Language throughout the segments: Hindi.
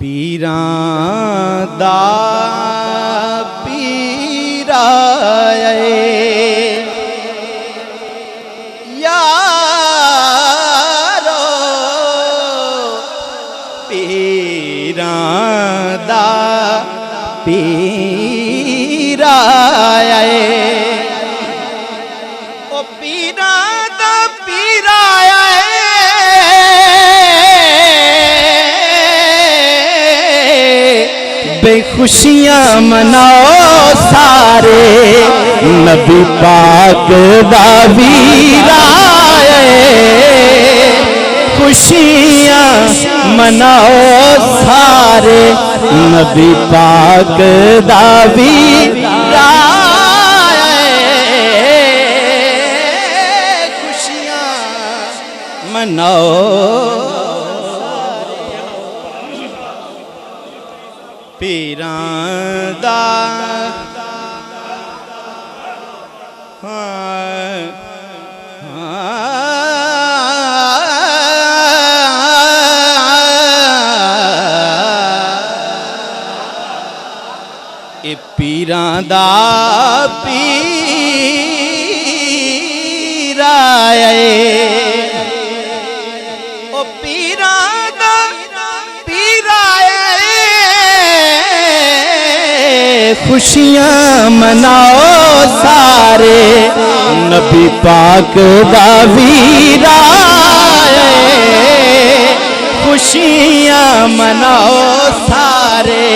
पीरां दा पीरा यारो पीरां दा पीरा ओ पीरां दा पीरा बेखुशियां मनाओ सारे नबी पाक दा वीरा खुशियां मनाओ सारे नबी पाक दा वीरा खुशियां मनाओ पीरां दा ए पीरां दा पीरा ओ पीरां दा पीरा खुशियां मनाओ सारे नबी पाक दा वीरा खुशियां मनाओ सारे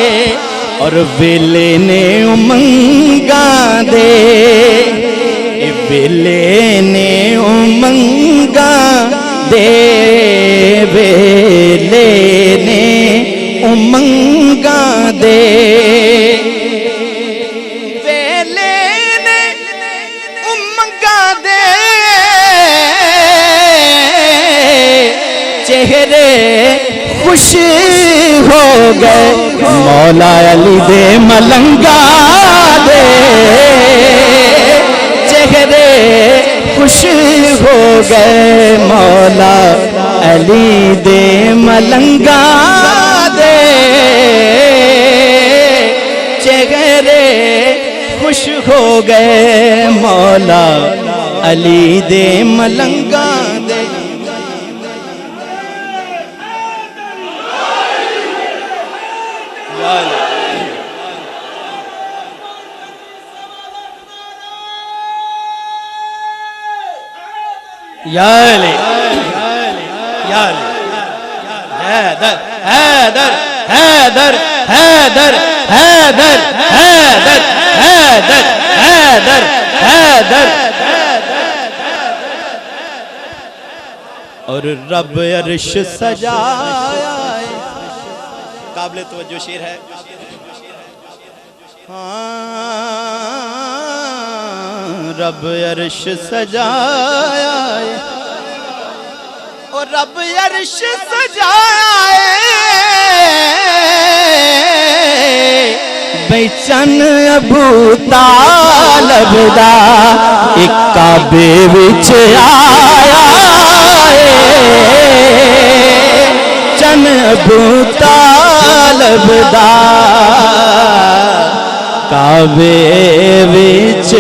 और वेले ने उमंगा दे वेले ने उमंगा दे वेले ने उमंगा दे वेले ने उमंगा दे चेहरे खुश हो गए मौला अली दे मलंगा दे चेहरे खुश हो गए मौला अली दे मलंगा दे चेहरे खुश हो गए मौला अली दे मलंगा दे याले याले हैदर हैदर हैदर हैदर हैदर हैदर हैदर हैदर हैदर और रब अर्श सजाया काबिल तवज्जो शेर है रब अर्श सजाया और रब अर्श सजाया बेचन अबू तालब दा एक काबे विच आया चन अबू तालब दा काबे विच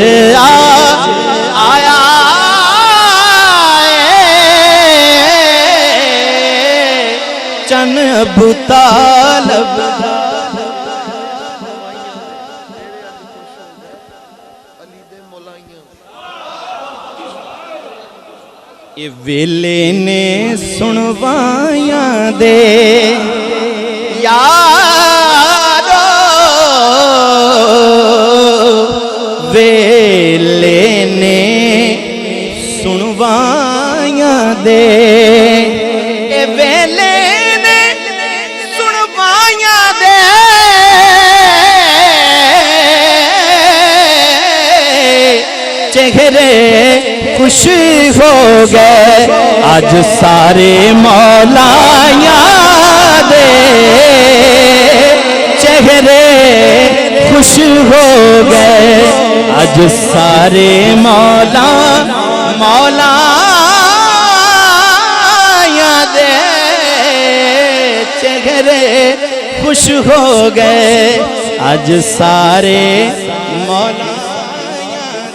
आया चन अबू तालब ये वेले ने सुनवाया दे यारो वेले ने सुनवाया दे ए वेले ने सुनवाया दे चेहरे खुश हो गए आज सारे मौलाया दे चेहरे खुश हो गए आज सारे मौला मौला दे चेहरे खुश हो गए आज सारे मौला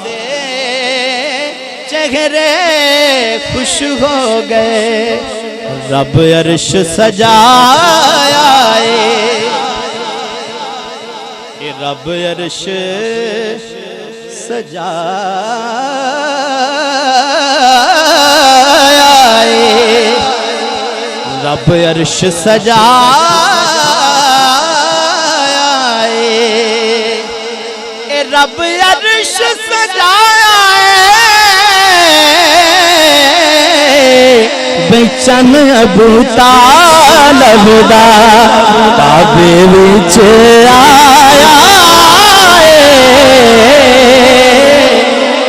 दे चेहरे खुश हो गए रब अर्श सजाया रब अर्श सजाया रब अर्श सजाया रब अर्श सजाया बेचन अबू तालब दा काबे विच आया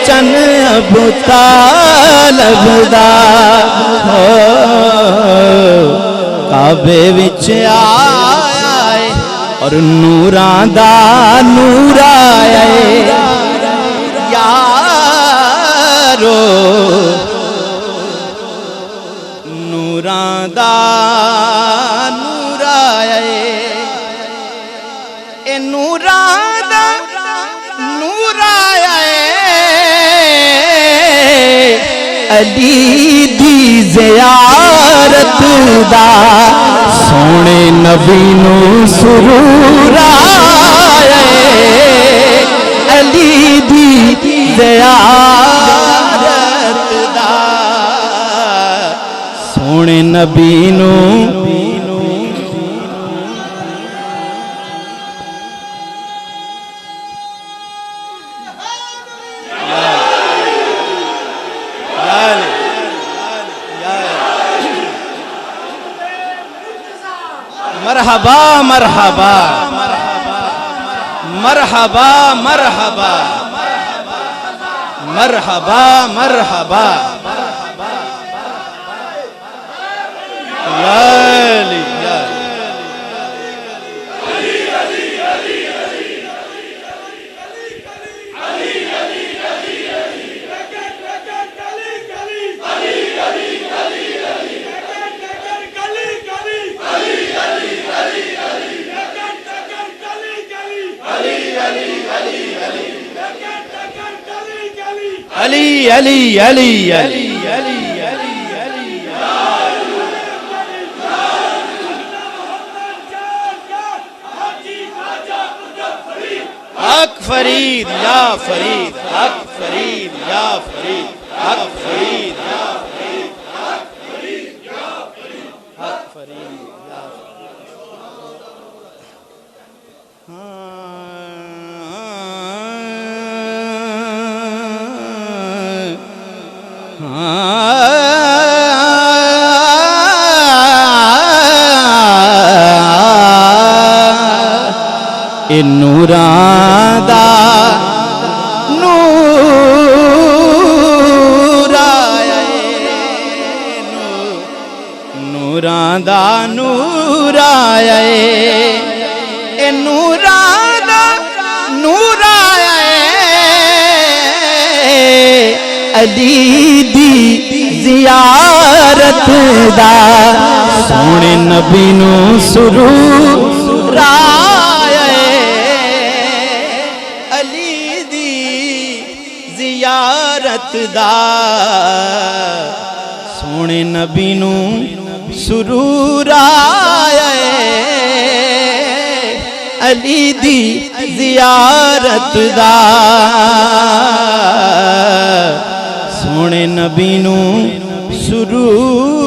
चन अबू तालब दा काबे विच आया और नूरां दा नूर आया यारो नूरां दा नूर आया ए नूरां दा नूर आया अली दी ज़ियारत दा सोने नबी नू सुरूर आया अली दी ज़ियारत दा सोने नबी नू मरहबा मरहबा मरहबा मरहबा मरहबा मरहबा या अली या अली अली अली अली अली हक फरीद या फरीद हक फरीद या फरीद हक फरीद या फरीद हक फरीद या फरीद हक फरीद या नूरां दा नूर आया नूरां दा नूर आया ए नूरां दा नूर आया अली दी ज़ियारत दा सोने नबी नू सुरूर ज़ियारत दा सोने नबी नू सुरूर आया अली दी ज़ियारत दा सोने नबी नू सुरूर